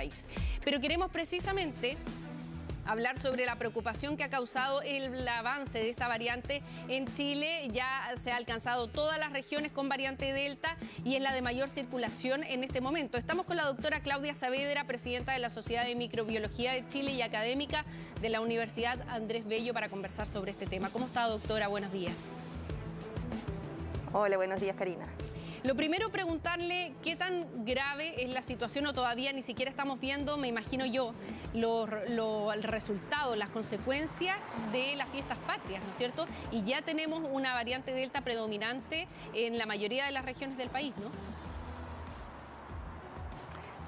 país. Pero queremos precisamente hablar sobre la preocupación que ha causado el avance de esta variante en Chile. Ya se ha alcanzado todas las regiones con variante Delta y es la de mayor circulación en este momento. Estamos con la doctora Claudia Saavedra, presidenta de la Sociedad de Microbiología de Chile y académica de la Universidad Andrés Bello, para conversar sobre este tema. ¿Cómo está, doctora? Buenos días. Hola, buenos días, Karina. Lo primero, preguntarle qué tan grave es la situación, o todavía ni siquiera estamos viendo, me imagino yo, el resultado, las consecuencias de las fiestas patrias, ¿no es cierto? Y ya tenemos una variante Delta predominante en la mayoría de las regiones del país, ¿no?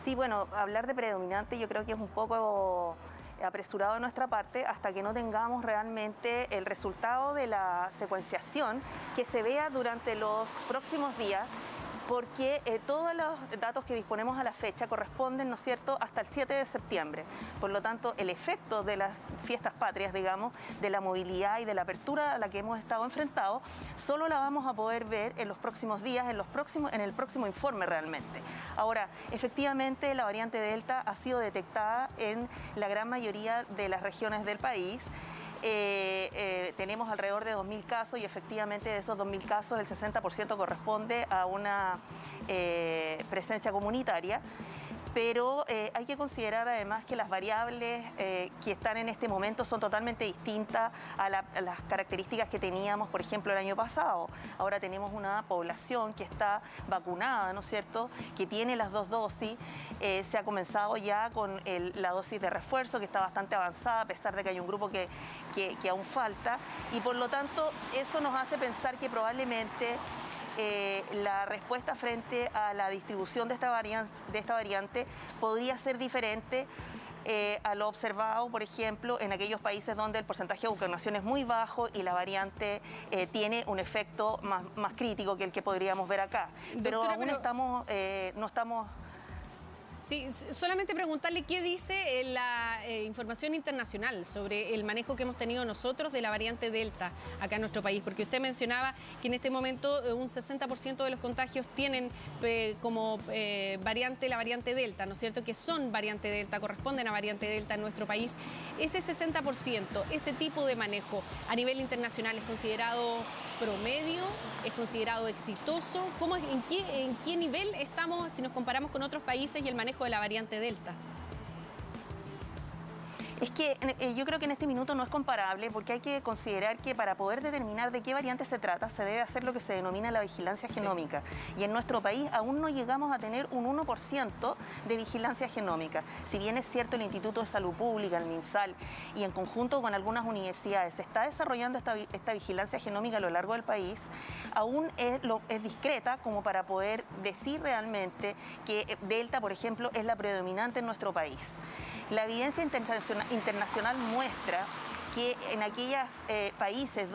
Sí, bueno, hablar de predominante yo creo que es un poco apresurado de nuestra parte hasta que no tengamos realmente el resultado de la secuenciación que se vea durante los próximos días, porque todos los datos que disponemos a la fecha corresponden, ¿no es cierto?, hasta el 7 de septiembre. Por lo tanto, el efecto de las fiestas patrias, digamos, de la movilidad y de la apertura a la que hemos estado enfrentados, solo la vamos a poder ver en los próximos días, en el próximo informe realmente. Ahora, efectivamente, la variante Delta ha sido detectada en la gran mayoría de las regiones del país. Tenemos alrededor de 2.000 casos y efectivamente de esos 2.000 casos el 60% corresponde a una presencia comunitaria. Pero hay que considerar además que las variables que están en este momento son totalmente distintas a las características que teníamos, por ejemplo, el año pasado. Ahora tenemos una población que está vacunada, ¿no es cierto?, que tiene las dos dosis. Se ha comenzado ya con la dosis de refuerzo, que está bastante avanzada, a pesar de que hay un grupo que aún falta. Y por lo tanto, eso nos hace pensar que probablemente la respuesta frente a la distribución de esta variante podría ser diferente a lo observado, por ejemplo, en aquellos países donde el porcentaje de vacunación es muy bajo y la variante tiene un efecto más crítico que el que podríamos ver acá. Pero Doctora, aún no estamos... Sí, solamente preguntarle qué dice la información internacional sobre el manejo que hemos tenido nosotros de la variante Delta acá en nuestro país, porque usted mencionaba que en este momento un 60% de los contagios tienen como variante la variante Delta, ¿no es cierto?, que son variante Delta, corresponden a variante Delta en nuestro país. Ese 60%, ese tipo de manejo a nivel internacional, ¿es considerado promedio? ¿Es considerado exitoso? ¿En qué nivel estamos si nos comparamos con otros países y el manejo de la variante Delta? Es que yo creo que en este minuto no es comparable, porque hay que considerar que para poder determinar de qué variante se trata se debe hacer lo que se denomina la vigilancia genómica. Sí. Y en nuestro país aún no llegamos a tener un 1% de vigilancia genómica. Si bien es cierto, el Instituto de Salud Pública, el MinSal, y en conjunto con algunas universidades se está desarrollando esta vigilancia genómica a lo largo del país, aún es discreta como para poder decir realmente que Delta, por ejemplo, es la predominante en nuestro país. La evidencia internacional muestra que en aquellos países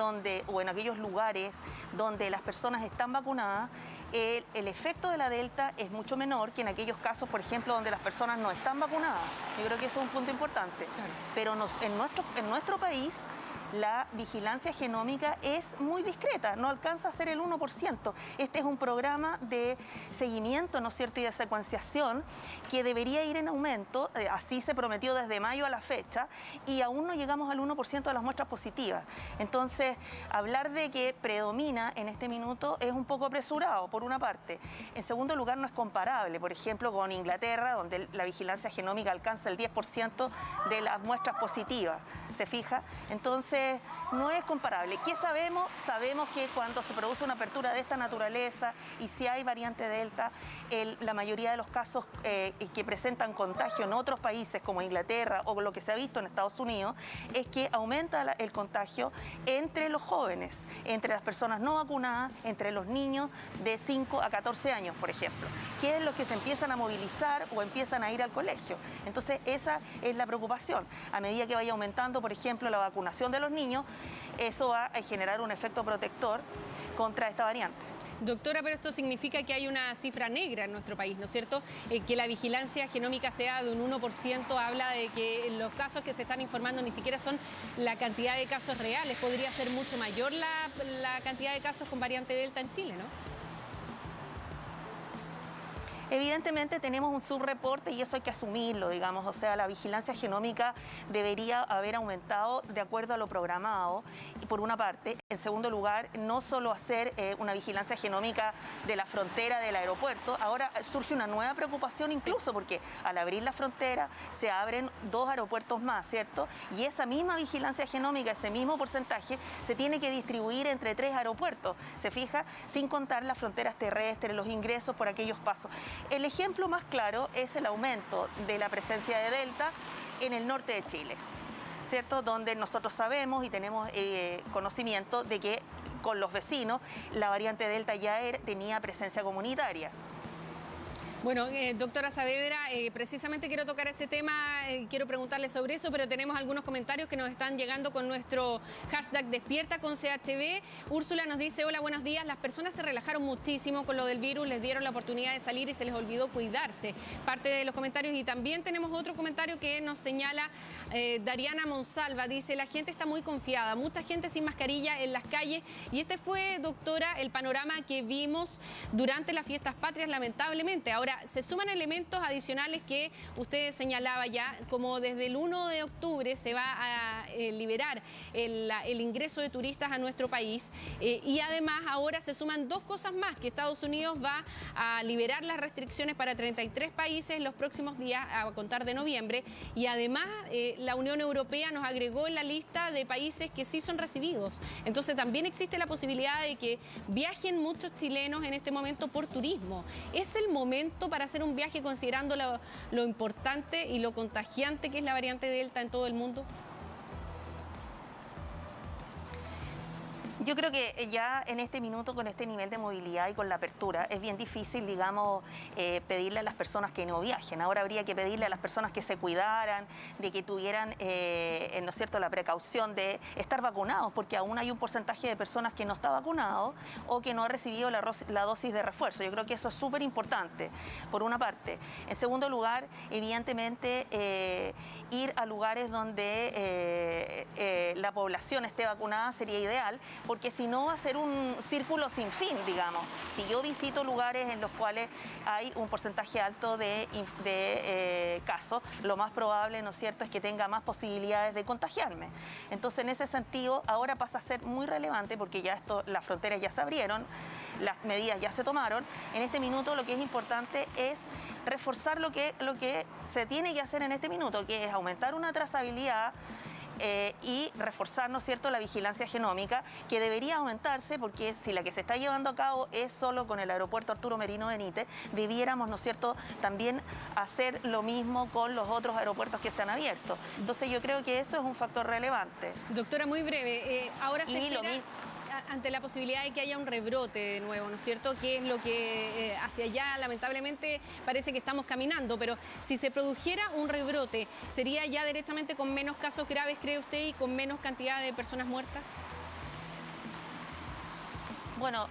o en aquellos lugares donde las personas están vacunadas, el efecto de la Delta es mucho menor que en aquellos casos, por ejemplo, donde las personas no están vacunadas. Yo creo que eso es un punto importante. Claro. Pero en nuestro país, la vigilancia genómica es muy discreta, no alcanza a ser el 1%. Este es un programa de seguimiento, ¿no es cierto?, y de secuenciación que debería ir en aumento, así se prometió desde mayo a la fecha, y aún no llegamos al 1% de las muestras positivas. Entonces, hablar de que predomina en este minuto es un poco apresurado, por una parte. En segundo lugar, no es comparable, por ejemplo, con Inglaterra, donde la vigilancia genómica alcanza el 10% de las muestras positivas. ¿Se fija? Entonces, no es comparable. ¿Qué sabemos? Sabemos que cuando se produce una apertura de esta naturaleza y si hay variante Delta, la mayoría de los casos que presentan contagio en otros países como Inglaterra o lo que se ha visto en Estados Unidos, es que aumenta el contagio entre los jóvenes, entre las personas no vacunadas, entre los niños de 5 a 14 años, por ejemplo, que es los que se empiezan a movilizar o empiezan a ir al colegio. Entonces, esa es la preocupación. A medida que vaya aumentando, por ejemplo, la vacunación de los niños, eso va a generar un efecto protector contra esta variante. Doctora, pero esto significa que hay una cifra negra en nuestro país, ¿no es cierto? Que la vigilancia genómica sea de un 1% habla de que los casos que se están informando ni siquiera son la cantidad de casos reales. Podría ser mucho mayor la cantidad de casos con variante Delta en Chile, ¿no? Evidentemente tenemos un subreporte y eso hay que asumirlo, digamos, o sea, la vigilancia genómica debería haber aumentado de acuerdo a lo programado, y por una parte. En segundo lugar, no solo hacer una vigilancia genómica de la frontera del aeropuerto, ahora surge una nueva preocupación incluso porque al abrir la frontera se abren 2 aeropuertos más, ¿cierto? Y esa misma vigilancia genómica, ese mismo porcentaje, se tiene que distribuir entre 3 aeropuertos, ¿se fija? Sin contar las fronteras terrestres, los ingresos por aquellos pasos. El ejemplo más claro es el aumento de la presencia de Delta en el norte de Chile, ¿cierto? Donde nosotros sabemos y tenemos conocimiento de que con los vecinos la variante Delta ya tenía presencia comunitaria. Bueno, doctora Saavedra, precisamente quiero tocar ese tema, quiero preguntarle sobre eso, pero tenemos algunos comentarios que nos están llegando con nuestro hashtag Despierta con CHB. Úrsula nos dice, hola, buenos días, las personas se relajaron muchísimo con lo del virus, les dieron la oportunidad de salir y se les olvidó cuidarse. Parte de los comentarios, y también tenemos otro comentario que nos señala Dariana Monsalva, dice, la gente está muy confiada, mucha gente sin mascarilla en las calles, y este fue, doctora, el panorama que vimos durante las fiestas patrias, lamentablemente. Ahora, se suman elementos adicionales que usted señalaba ya, como desde el 1 de octubre se va a liberar el ingreso de turistas a nuestro país, y además ahora se suman 2 cosas más, que Estados Unidos va a liberar las restricciones para 33 países los próximos días a contar de noviembre, y además la Unión Europea nos agregó en la lista de países que sí son recibidos. Entonces también existe la posibilidad de que viajen muchos chilenos en este momento por turismo. Es el momento para hacer un viaje considerando lo importante y lo contagiante que es la variante Delta en todo el mundo? Yo creo que ya en este minuto, con este nivel de movilidad y con la apertura, es bien difícil, digamos, pedirle a las personas que no viajen. Ahora habría que pedirle a las personas que se cuidaran, de que tuvieran, ¿no es cierto?, la precaución de estar vacunados, porque aún hay un porcentaje de personas que no está vacunado o que no ha recibido la dosis de refuerzo. Yo creo que eso es súper importante, por una parte. En segundo lugar, evidentemente, ir a lugares donde la población esté vacunada sería ideal, porque si no va a ser un círculo sin fin, digamos. Si yo visito lugares en los cuales hay un porcentaje alto de casos, lo más probable, ¿no es cierto?, es que tenga más posibilidades de contagiarme. Entonces, en ese sentido, ahora pasa a ser muy relevante, porque ya las fronteras ya se abrieron, las medidas ya se tomaron. En este minuto lo que es importante es reforzar lo que se tiene que hacer en este minuto, que es aumentar una trazabilidad y reforzar, ¿no es cierto?, la vigilancia genómica, que debería aumentarse, porque si la que se está llevando a cabo es solo con el aeropuerto Arturo Merino Benítez, debiéramos, ¿no es cierto?, también hacer lo mismo con los otros aeropuertos que se han abierto. Entonces yo creo que eso es un factor relevante. Doctora, muy breve, ahora se espera ante la posibilidad de que haya un rebrote de nuevo, ¿no es cierto?, que es lo que hacia allá lamentablemente parece que estamos caminando, pero si se produjera un rebrote, ¿sería ya directamente con menos casos graves, cree usted, y con menos cantidad de personas muertas? Bueno,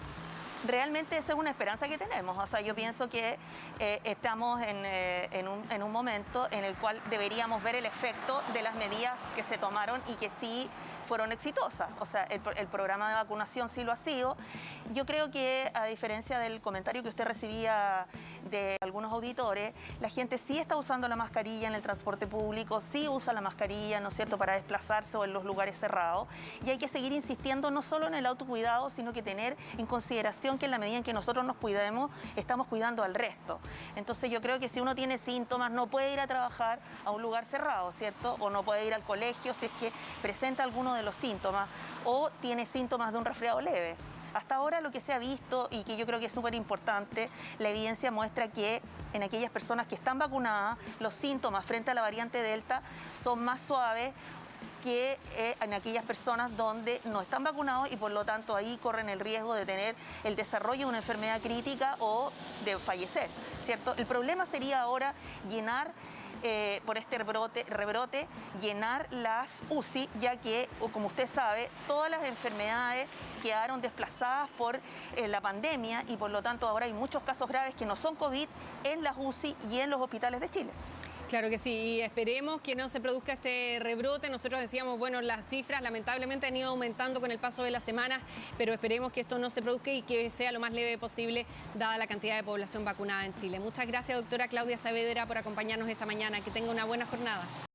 realmente esa es una esperanza que tenemos. O sea, yo pienso que estamos en un momento en el cual deberíamos ver el efecto de las medidas que se tomaron y que sí fueron exitosas. O sea, el programa de vacunación sí lo ha sido. Yo creo que, a diferencia del comentario que usted recibía de algunos auditores, la gente sí está usando la mascarilla en el transporte público, sí usa la mascarilla, ¿no es cierto?, para desplazarse o en los lugares cerrados. Y hay que seguir insistiendo no solo en el autocuidado, sino que tener en consideración que en la medida en que nosotros nos cuidemos, estamos cuidando al resto. Entonces yo creo que si uno tiene síntomas, no puede ir a trabajar a un lugar cerrado, ¿cierto?, o no puede ir al colegio si es que presenta alguno de los síntomas o tiene síntomas de un resfriado leve. Hasta ahora lo que se ha visto, y que yo creo que es súper importante, la evidencia muestra que en aquellas personas que están vacunadas, los síntomas frente a la variante Delta son más suaves que en aquellas personas donde no están vacunados, y por lo tanto ahí corren el riesgo de tener el desarrollo de una enfermedad crítica o de fallecer, ¿cierto? El problema sería ahora llenar por este rebrote, llenar las UCI, ya que, como usted sabe, todas las enfermedades quedaron desplazadas por la pandemia, y por lo tanto ahora hay muchos casos graves que no son COVID en las UCI y en los hospitales de Chile. Claro que sí, y esperemos que no se produzca este rebrote. Nosotros decíamos, bueno, las cifras lamentablemente han ido aumentando con el paso de las semanas, pero esperemos que esto no se produzca y que sea lo más leve posible, dada la cantidad de población vacunada en Chile. Muchas gracias, doctora Claudia Saavedra, por acompañarnos esta mañana. Que tenga una buena jornada.